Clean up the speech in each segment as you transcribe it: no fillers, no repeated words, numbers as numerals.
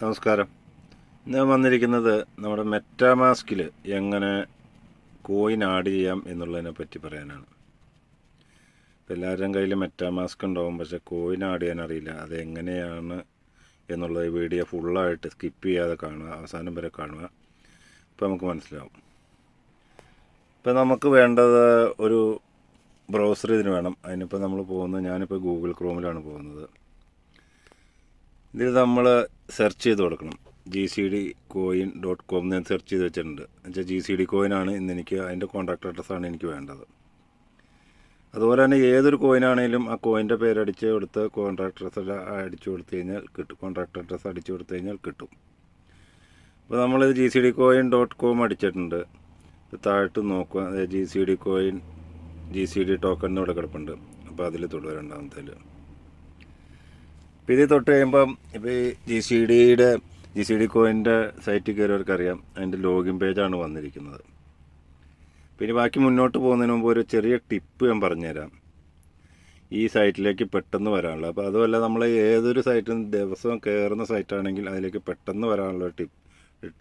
നമസ്കാരം. ഞാൻ വന്നിരിക്കുന്നത് നമ്മുടെ മെറ്റാമാസ്കിൽ എങ്ങനെ കോയിൻ ആഡ് ചെയ്യാം എന്നുള്ളതിനെ പറ്റി പറയാനാണ്. ഇപ്പോൾ എല്ലാവരുടെയും കയ്യിൽ മെറ്റാമാസ്ക് ഉണ്ടാവും, പക്ഷേ കോയിൻ ആഡ് ചെയ്യാൻ അറിയില്ല. അതെങ്ങനെയാണ് എന്നുള്ളത് വീഡിയോ ഫുള്ളായിട്ട് സ്കിപ്പ് ചെയ്യാതെ കാണുക, അവസാനം വരെ കാണുക. ഇപ്പോൾ നമുക്ക് മനസ്സിലാവും. ഇപ്പോൾ നമുക്ക് വേണ്ടത് ഒരു ബ്രൗസർ ഇതിന് വേണം. അതിനിപ്പോൾ നമ്മൾ ഞാനിപ്പോൾ ഗൂഗിൾ ക്രോമിലാണ് പോകുന്നത്. ഇതിൽ നമ്മൾ സെർച്ച് ചെയ്ത് കൊടുക്കണം. gcdcoin.com ഞാൻ സെർച്ച് ചെയ്ത് വെച്ചിട്ടുണ്ട്. എന്നുവെച്ചാൽ GCD കോയിനാണ് ഇന്നെനിക്ക്, അതിൻ്റെ കോൺടാക്ട് അഡ്രസ്സാണ് എനിക്ക് വേണ്ടത്. അതുപോലെ തന്നെ ഏതൊരു കോയിനാണെങ്കിലും ആ കോയിൻ്റെ പേരടിച്ച് കൊടുത്ത് കോൺടാക്ട് അഡ്രസ്സ് അടിച്ചു കൊടുത്തു കഴിഞ്ഞാൽ കിട്ടും. കോൺടാക്ട് അഡ്രസ്സ് അടിച്ചു കൊടുത്തു കഴിഞ്ഞാൽ കിട്ടും. അപ്പോൾ നമ്മളിത് gcdcoin.com അടിച്ചിട്ടുണ്ട്. താഴോട്ട് നോക്കുക, GCD കോയിൻ GCD ടോക്കൺ ഇവിടെ കിടപ്പുണ്ട്. അപ്പോൾ അതിൽ തൊടുക, രണ്ടാമത്തേൽ. അപ്പോൾ ഇത് തൊട്ട് കഴിയുമ്പം ഇപ്പോൾ ഈ GCD കോയിൻ്റെ സൈറ്റിൽ കയറിയവർക്കറിയാം അതിൻ്റെ ലോഗിൻ പേജാണ് വന്നിരിക്കുന്നത്. പിന്നെ ബാക്കി മുന്നോട്ട് പോകുന്നതിന് മുമ്പ് ഒരു ചെറിയ ടിപ്പ് ഞാൻ പറഞ്ഞുതരാം, ഈ സൈറ്റിലേക്ക് പെട്ടെന്ന് വരാനുള്ളത്. അപ്പോൾ അതുമല്ല, നമ്മൾ ഏതൊരു സൈറ്റും ദിവസവും കയറുന്ന സൈറ്റാണെങ്കിൽ അതിലേക്ക് പെട്ടെന്ന് വരാനുള്ള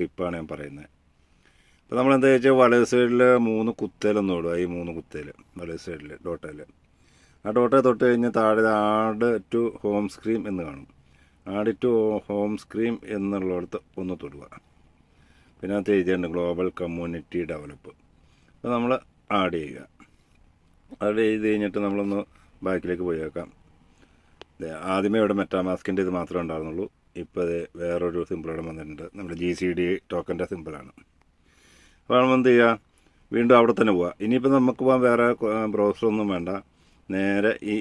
ടിപ്പാണ് ഞാൻ പറയുന്നത്. അപ്പോൾ നമ്മളെന്താ വെച്ചാൽ വലത് സൈഡിൽ 3 കുത്തേലൊന്നും ഇടുക. ഈ 3 കുത്തേൽ വലത് സൈഡിൽ ഡോട്ടയിൽ, ആ ഡോട്ടയിൽ തൊട്ട് കഴിഞ്ഞ് താഴെ ആഡ് ടു ഹോം സ്ക്രീൻ എന്ന് കാണും. ആഡ് ടു ഹോം സ്ക്രീൻ എന്നുള്ളിടത്ത് ഒന്ന് തൊടുക. പിന്നെ അത് എഴുതിയിട്ടുണ്ട് ഗ്ലോബൽ കമ്മ്യൂണിറ്റി ഡെവലപ്പ്. അപ്പോൾ നമ്മൾ ആഡ് ചെയ്യുക. ആഡ് ചെയ്ത് കഴിഞ്ഞിട്ട് നമ്മളൊന്ന് ബാക്കിലേക്ക് പോയി വെക്കാം. ആദ്യമേ ഇവിടെ മെറ്റാമാസ്കിൻ്റെ ഇത് മാത്രമേ ഉണ്ടായിരുന്നുള്ളൂ. ഇപ്പോൾ അത് വേറൊരു സിമ്പിളോടെ വന്നിട്ടുണ്ട്. നമ്മുടെ GCD ടോക്കൻ്റെ സിമ്പിളാണ്. അപ്പോൾ നമ്മൾ എന്ത് ചെയ്യുക, വീണ്ടും അവിടെ തന്നെ പോവുക. ഇനിയിപ്പോൾ നമുക്ക് പോകാൻ വേറെ ബ്രൗസറൊന്നും വേണ്ട, നേരെ ഈ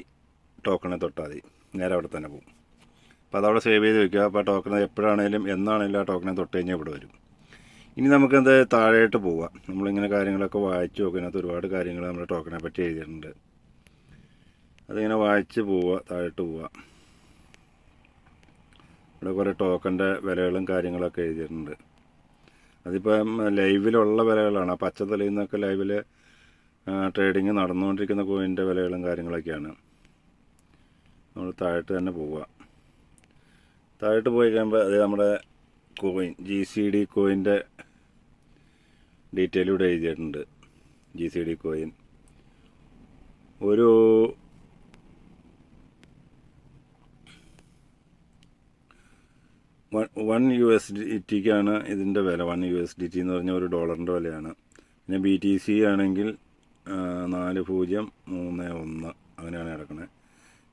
ടോക്കണെ തൊട്ടാൽ മതി, നേരെ അവിടെ തന്നെ പോകും. അപ്പോൾ അതവിടെ സേവ് ചെയ്ത് വെക്കുക. അപ്പോൾ ആ ടോക്കൺ എപ്പോഴാണേലും എന്നാണേലും ആ ടോക്കണെ തൊട്ട് കഴിഞ്ഞാൽ ഇവിടെ വരും. ഇനി നമുക്കെന്ത് താഴേട്ട് പോവുക. നമ്മളിങ്ങനെ കാര്യങ്ങളൊക്കെ വായിച്ച് നോക്കുക. അതിനകത്ത് ഒരുപാട് കാര്യങ്ങൾ നമ്മുടെ ടോക്കണെ പറ്റി എഴുതിയിട്ടുണ്ട്. അതിങ്ങനെ വായിച്ച് പോവുക, താഴോട്ട് പോവുക. ഇവിടെ കുറേ ടോക്കൻ്റെ വിലകളും കാര്യങ്ങളൊക്കെ എഴുതിയിട്ടുണ്ട്. അതിപ്പം ലൈവിലുള്ള വിലകളാണ്. ആ പച്ച തലയിൽ നിന്നൊക്കെ ലൈവിൽ ട്രേഡിങ് നടന്നുകൊണ്ടിരിക്കുന്ന കോയിൻ്റെ വിലകളും കാര്യങ്ങളൊക്കെയാണ്. നമ്മൾ താഴോട്ട് തന്നെ പോവുക. താഴോട്ട് പോയി കഴിയുമ്പോൾ അത് നമ്മുടെ കോയിൻ GCD കോയിൻ്റെ ഡീറ്റെയിൽ ഇവിടെ എഴുതിയിട്ടുണ്ട്. GCD കോയിൻ ഒരു $1 ഇതിൻ്റെ വില. $1 എന്ന് പറഞ്ഞാൽ $1 വിലയാണ്. പിന്നെ BTC ആണെങ്കിൽ 4031 അങ്ങനെയാണ് കിടക്കുന്നത്.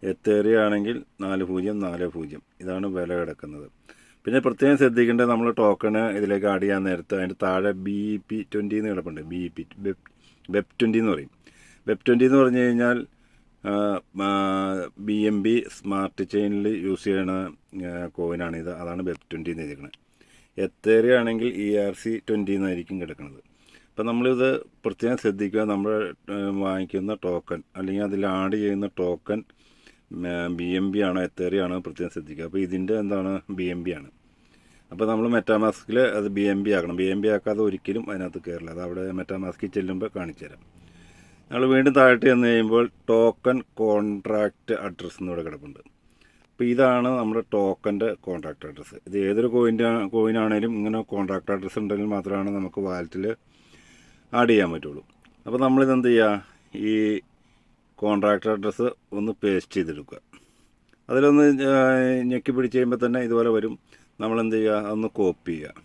എത്തേറിയ ആണെങ്കിൽ 4040. ഇതാണ് വില കിടക്കുന്നത്. പിന്നെ പ്രത്യേകം ശ്രദ്ധിക്കേണ്ടത്, നമ്മൾ ടോക്കണ് ഇതിലേക്ക് ആഡ് ചെയ്യാൻ നേരത്ത് അതിൻ്റെ താഴെ BEP20 എന്ന് കിടപ്പുണ്ട്. BEP20 എന്ന് പറയും. BEP20 എന്ന് പറഞ്ഞു കഴിഞ്ഞാൽ BNB സ്മാർട്ട് ചെയിനിൽ യൂസ് ചെയ്യണ കോയിനാണിത്. അതാണ് BEP20 എന്ന് എഴുതിക്കുന്നത്. എത്തേറിയ ആണെങ്കിൽ ERC20 എന്നായിരിക്കും കിടക്കുന്നത്. അപ്പം നമ്മളിത് പ്രത്യേകം ശ്രദ്ധിക്കുക. നമ്മൾ വാങ്ങിക്കുന്ന ടോക്കൺ അല്ലെങ്കിൽ അതിൽ ആഡ് ചെയ്യുന്ന ടോക്കൺ BNB ആണോ എത്തേറിയ ആണോ പ്രത്യേകം ശ്രദ്ധിക്കുക. അപ്പോൾ ഇതിൻ്റെ എന്താണ് BNB ആണ്. അപ്പോൾ നമ്മൾ മെറ്റാമാസ്കിൽ അത് BNB ആക്കണം. BNB ആക്കാതെ ഒരിക്കലും അതിനകത്ത് കയറില്ല. അത് അവിടെ മെറ്റാമാസ്കിൽ ചെല്ലുമ്പോൾ കാണിച്ചു തരാം. നമ്മൾ വീണ്ടും താഴോട്ട് ചെന്ന് കഴിയുമ്പോൾ ടോക്കൺ കോൺട്രാക്റ്റ് അഡ്രസ്സ് എന്നിവിടെ കിടപ്പുണ്ട്. അപ്പോൾ ഇതാണ് നമ്മുടെ ടോക്കൻ്റെ കോൺട്രാക്റ്റ് അഡ്രസ്സ്. ഇത് ഏതൊരു കോയിനാണേലും ഇങ്ങനെ കോൺട്രാക്റ്റ് അഡ്രസ്സ് ഉണ്ടെങ്കിൽ മാത്രമാണ് നമുക്ക് വാലറ്റിൽ ആഡ് ചെയ്യാൻ പറ്റുള്ളൂ. അപ്പോൾ നമ്മളിതെന്ത് ചെയ്യുക, ഈ കോൺട്രാക്റ്റ് അഡ്രസ്സ് ഒന്ന് പേസ്റ്റ് ചെയ്തെടുക്കുക. അതിലൊന്ന് ഞെക്കി പിടിച്ച് കഴിയുമ്പോൾ തന്നെ ഇതുപോലെ വരും. നമ്മളെന്ത് ചെയ്യുക, അതൊന്ന് കോപ്പി ചെയ്യുക.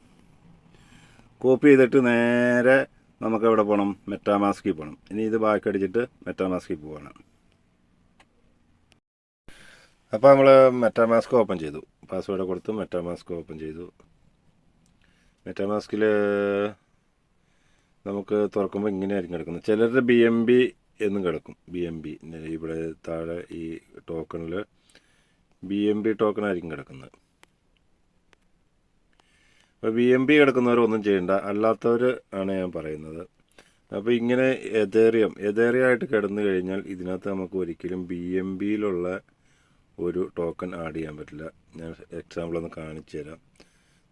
കോപ്പി ചെയ്തിട്ട് നേരെ നമുക്ക് എവിടെ പോകണം, മെറ്റാമാസ്കിൽ പോകണം. ഇനി ഇത് ബാക്കി അടിച്ചിട്ട് മെറ്റാമാസ്കിൽ പോവാണ്. അപ്പോൾ നമ്മൾ മെറ്റാമാസ്ക് ഓപ്പൺ ചെയ്തു, പാസ്വേഡ് കൊടുത്ത് മെറ്റാമാസ്ക് ഓപ്പൺ ചെയ്തു. മെറ്റാമാസ്കിൽ നമുക്ക് തുറക്കുമ്പോൾ ഇങ്ങനെയായിരിക്കും കിടക്കുന്നത്. ചിലരുടെ BNB എന്നും കിടക്കും. BNB ഇവിടെ താഴെ ഈ ടോക്കണിൽ BNB ടോക്കണായിരിക്കും കിടക്കുന്നത്. അപ്പോൾ BNB കിടക്കുന്നവരൊന്നും ചെയ്യണ്ട, അല്ലാത്തവർ ആണ് ഞാൻ പറയുന്നത്. അപ്പോൾ ഇങ്ങനെ എതേറിയ ആയിട്ട് കിടന്നു കഴിഞ്ഞാൽ ഇതിനകത്ത് നമുക്ക് ഒരിക്കലും BNBയിലുള്ള ഒരു ടോക്കൺ ആഡ് ചെയ്യാൻ പറ്റില്ല. ഞാൻ എക്സാമ്പിളൊന്ന് കാണിച്ചു തരാം.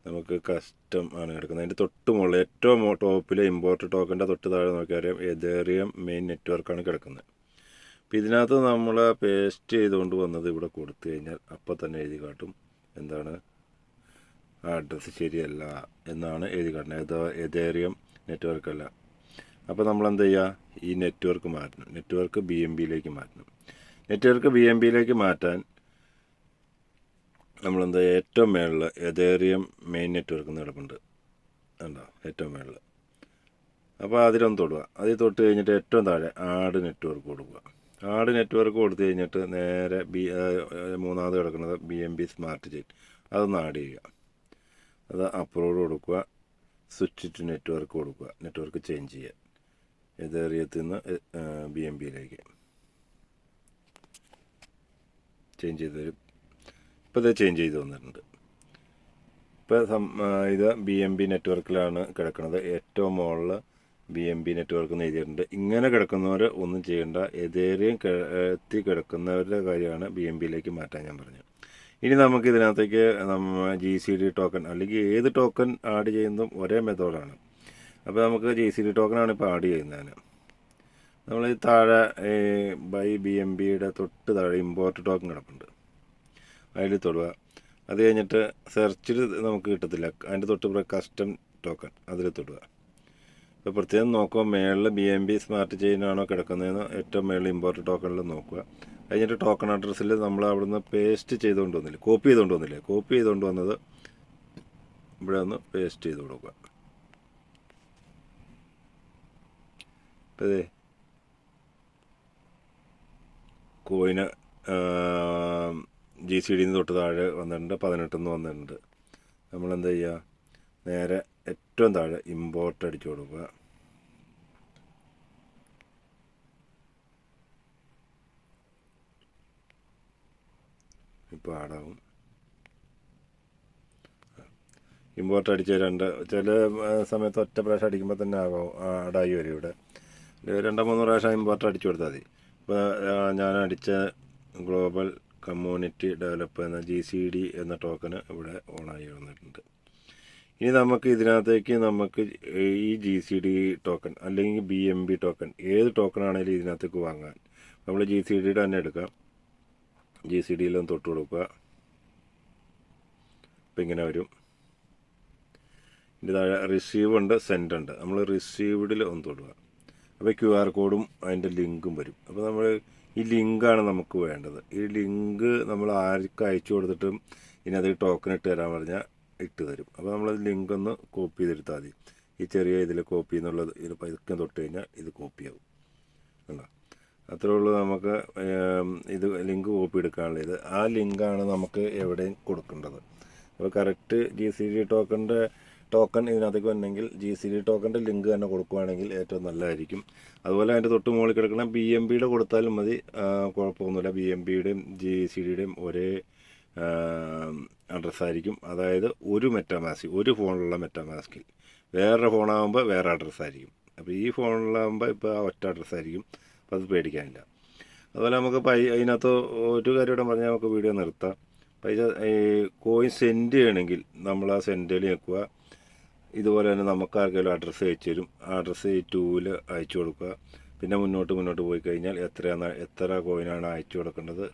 നമുക്ക് കസ്റ്റം ആണ് കിടക്കുന്നത്. അതിൻ്റെ തൊട്ട് മുകളിൽ ഏറ്റവും ടോപ്പിൽ ഇമ്പോർട്ട് ടോക്കൻ്റെ തൊട്ട് താഴെ നോക്കിയാൽ എതേറിയം മെയിൻ നെറ്റ്വർക്കാണ് കിടക്കുന്നത്. അപ്പോൾ ഇതിനകത്ത് നമ്മൾ പേസ്റ്റ് ചെയ്തുകൊണ്ട് വന്നത് ഇവിടെ കൊടുത്തു കഴിഞ്ഞാൽ അപ്പോൾ തന്നെ എഴുതി കാട്ടും എന്താണ് ആ അഡ്രസ്സ് ശരിയല്ല എന്നാണ് എഴുതി കാട്ടുന്നത്. എതേറിയം നെറ്റ്വർക്ക് അല്ല. അപ്പോൾ നമ്മൾ എന്ത് ചെയ്യുക, ഈ നെറ്റ്വർക്ക് മാറ്റണം. നെറ്റ്വർക്ക് BMBയിലേക്ക് മാറ്റണം. നെറ്റ്വർക്ക് BMBയിലേക്ക് മാറ്റാൻ നമ്മളെന്താ ഏറ്റവും മേളിൽ എതേറിയം മെയിൻ നെറ്റ്വർക്ക് എന്ന് കിടപ്പുണ്ട്, ഉണ്ടോ ഏറ്റവും മേളിൽ. അപ്പോൾ അതിലൊന്ന് തൊടുക. അതിൽ തൊട്ട് കഴിഞ്ഞിട്ട് ഏറ്റവും താഴെ ആഡ് നെറ്റ്വർക്ക് കൊടുക്കുക. ആഡ് നെറ്റ്വർക്ക് കൊടുത്തു കഴിഞ്ഞിട്ട് നേരെ മൂന്നാമത് കിടക്കുന്നത് BMB സ്മാർട്ട് ചെയിൻ, അതൊന്ന് ആഡ് ചെയ്യുക. അത് അപ്ലോഡ് കൊടുക്കുക. സ്വിച്ച് ടു നെറ്റ്വർക്ക് കൊടുക്കുക. നെറ്റ്വർക്ക് ചേഞ്ച് ചെയ്യുക. എതേറിയത്തിൽ നിന്ന് BMBയിലേക്ക് ചേഞ്ച് ചെയ്ത് തരും. ഇപ്പോൾ ഇത് ചേഞ്ച് ചെയ്ത് വന്നിട്ടുണ്ട്. ഇപ്പോൾ ഇത് BMB നെറ്റ്വർക്കിലാണ് കിടക്കുന്നത്. ഏറ്റവും മുകളിൽ BMB നെറ്റ്വർക്ക് എന്ന് എഴുതിയിട്ടുണ്ട്. ഇങ്ങനെ കിടക്കുന്നവർ ഒന്നും ചെയ്യേണ്ട. എതേറിയം എത്തി കിടക്കുന്നവരുടെ കാര്യമാണ് BMBയിലേക്ക് മാറ്റാൻ ഞാൻ പറഞ്ഞു. ഇനി നമുക്ക് ഇതിനകത്തേക്ക് GCD ടോക്കൺ അല്ലെങ്കിൽ ഏത് ടോക്കൺ ആഡ് ചെയ്യുന്നതും ഒരേ മെത്തേഡാണ്. അപ്പോൾ നമുക്ക് GCD ടോക്കണാണ് ഇപ്പോൾ ആഡ് ചെയ്യുന്നതിന്. നമ്മൾ ഈ താഴെ ബൈ BMBയുടെ തൊട്ട് താഴെ ഇമ്പോർട്ട് ടോക്കൺ കിടപ്പുണ്ട്, അതിൽ തൊടുക. അത് കഴിഞ്ഞിട്ട് സെർച്ചിൽ നമുക്ക് കിട്ടത്തില്ല, അതിൻ്റെ തൊട്ട് കസ്റ്റം ടോക്കൺ അതിൽ തൊടുക. അപ്പോൾ പ്രത്യേകം നോക്കുക, മേളിൽ BMB സ്മാർട്ട് ചെയിനാണോ കിടക്കുന്നതെന്ന് ഏറ്റവും മേളിൽ ഇമ്പോർട്ട് ടോക്കണിൽ നോക്കുക. കഴിഞ്ഞിട്ട് ടോക്കൺ അഡ്രസ്സിൽ നമ്മൾ അവിടുന്ന് പേസ്റ്റ് ചെയ്തുകൊണ്ട് വന്നില്ലേ, കോപ്പി ചെയ്തുകൊണ്ട് വന്നില്ലേ, കോപ്പി ചെയ്തുകൊണ്ട് വന്നത് ഇവിടെ ഒന്ന് പേസ്റ്റ് ചെയ്ത് കൊടുക്കുക. അപ്പോൾ ഇതേ കോയിന് GCDയിൽ നിന്ന് തൊട്ട് താഴെ വന്നിട്ടുണ്ട്, 18 വന്നിട്ടുണ്ട്. നമ്മളെന്താ ചെയ്യുക, നേരെ ഏറ്റവും താഴെ ഇമ്പോർട്ട് അടിച്ചു കൊടുക്കുക. ഇപ്പോൾ ആടാവും. ഇമ്പോർട്ട് അടിച്ച് ചില സമയത്ത് ഒറ്റ പ്രാവശ്യം അടിക്കുമ്പോൾ തന്നെ ആടായി വരും. ഇവിടെ 2-3 പ്രാവശ്യം ഇമ്പോർട്ട് അടിച്ചു കൊടുത്താൽ മതി. ഇപ്പോൾ ഞാൻ അടിച്ച ഗ്ലോബൽ കമ്മ്യൂണിറ്റി ഡെവലപ്പ് എന്ന GCD എന്ന ടോക്കന് ഇവിടെ ഓണായി വന്നിട്ടുണ്ട്. ഇനി നമുക്ക് ഇതിനകത്തേക്ക് ഈ GCD ടോക്കൺ അല്ലെങ്കിൽ BMB ടോക്കൺ ഏത് ടോക്കൺ ആണെങ്കിലും ഇതിനകത്തേക്ക് വാങ്ങാൻ നമ്മൾ GCDയുടെ തന്നെ എടുക്കാം. GCDയിലൊന്ന് തൊട്ട് കൊടുക്കുക. അപ്പം ഇങ്ങനെ വരും. ഇതിൻ്റെ താഴെ റിസീവ് ഉണ്ട്, സെൻഡ് ഉണ്ട്. നമ്മൾ റിസീവ്ഡിൽ ഒന്ന് തൊടുക. അപ്പോൾ QR കോഡും അതിൻ്റെ ലിങ്കും വരും. അപ്പോൾ നമ്മൾ ഈ ലിങ്കാണ് നമുക്ക് വേണ്ടത്. ഈ ലിങ്ക് നമ്മൾ ആർക്ക് അയച്ചു കൊടുത്തിട്ടും ഇനി അത് ടോക്കൺ ഇട്ട് തരാൻ പറഞ്ഞാൽ ഇട്ട് തരും. അപ്പോൾ നമ്മൾ ലിങ്ക് ഒന്ന് കോപ്പി ചെയ്തെടുത്താൽ മതി. ഈ ചെറിയ ഇതിൽ കോപ്പി എന്നുള്ളത് ഇത് പതുക്കെ തൊട്ട് കഴിഞ്ഞാൽ ഇത് കോപ്പിയാവും. കണ്ടോ, അത്രേ ഉള്ളൂ. നമുക്ക് ഇത് ലിങ്ക് കോപ്പി എടുക്കാനുള്ള ഇത് ആ ലിങ്കാണ് നമുക്ക് എവിടെയും കൊടുക്കേണ്ടത്. അപ്പോൾ കറക്റ്റ് GCD ടോക്കൺ ഇതിനകത്തേക്ക് വന്നെങ്കിൽ GCD ടോക്കണിൻ്റെ ലിങ്ക് തന്നെ കൊടുക്കുകയാണെങ്കിൽ ഏറ്റവും നല്ലതായിരിക്കും. അതുപോലെ അതിൻ്റെ തൊട്ട് മുകളിൽ കിടക്കുന്ന BMBയുടെ കൊടുത്താലും മതി, കുഴപ്പമൊന്നുമില്ല. BMBയുടെയും GCDയുടെയും ഒരേ അഡ്രസ്സായിരിക്കും. അതായത് ഒരു ഫോണിലുള്ള മെറ്റാമാസ്കിൽ വേറൊരു ഫോണാകുമ്പോൾ വേറെ അഡ്രസ്സായിരിക്കും. അപ്പോൾ ഈ ഫോണിലാകുമ്പോൾ ഇപ്പോൾ ആ ഒറ്റ അഡ്രസ്സായിരിക്കും. അപ്പോൾ അത് പേടിക്കാനില്ല. അതുപോലെ നമുക്ക് അതിനകത്ത് ഒരു കാര്യം ഇവിടെ പറഞ്ഞാൽ നമുക്ക് വീഡിയോ നിർത്താം. പൈസ കോയിൻ സെൻഡ് ചെയ്യണമെങ്കിൽ നമ്മൾ ആ സെൻഡിൽ വെക്കുക. ഇതുപോലെ തന്നെ നമുക്ക് ആർക്കെങ്കിലും അഡ്രസ്സ് അയച്ചു തരും. ആ അഡ്രസ്സ് ഈ ടൂവിൽ അയച്ചു കൊടുക്കുക. പിന്നെ മുന്നോട്ട് പോയി കഴിഞ്ഞാൽ എത്ര കോയിനാണ് അയച്ചു കൊടുക്കേണ്ടത്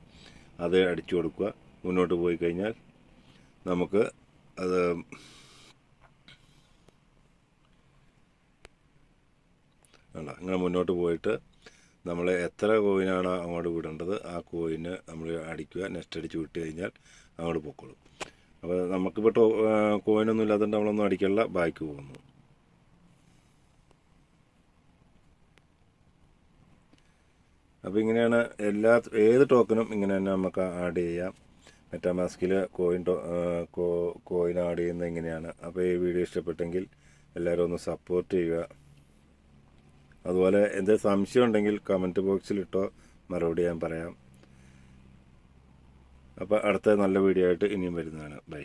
അത് അടിച്ചു കൊടുക്കുക. മുന്നോട്ട് പോയി കഴിഞ്ഞാൽ നമുക്ക് അത് അങ്ങനെ മുന്നോട്ട് പോയിട്ട് നമ്മൾ എത്ര കോയിനാണ് അങ്ങോട്ട് വിടേണ്ടത് ആ കോയിന് നമ്മൾ അടിക്കുക. നെക്സ്റ്റ് അടിച്ച് വിട്ട് കഴിഞ്ഞാൽ അങ്ങോട്ട് പൊക്കോളും. അപ്പോൾ നമുക്കിപ്പോൾ കോയിനൊന്നും ഇല്ലാത്തതുകൊണ്ട് നമ്മളൊന്നും അടിക്കാനുള്ള ബാക്ക് പോകുന്നു. അപ്പോൾ ഇങ്ങനെയാണ് ഏത് ടോക്കനും ഇങ്ങനെ തന്നെ നമുക്ക് ആഡ് ചെയ്യാം. മെറ്റാമാസ്കിൽ കോയിൻ ആഡ് ചെയ്യുന്നത് ഇങ്ങനെയാണ്. അപ്പോൾ ഈ വീഡിയോ ഇഷ്ടപ്പെട്ടെങ്കിൽ എല്ലാവരും ഒന്ന് സപ്പോർട്ട് ചെയ്യുക. അതുപോലെ എന്തെങ്കിലും സംശയം ഉണ്ടെങ്കിൽ കമൻറ്റ് ബോക്സിലിട്ടോ, മറുപടി ഞാൻ പറയാം. അപ്പോൾ അടുത്ത നല്ല വീഡിയോ ആയിട്ട് ഇനിയും വരുന്നതാണ്. ബൈ.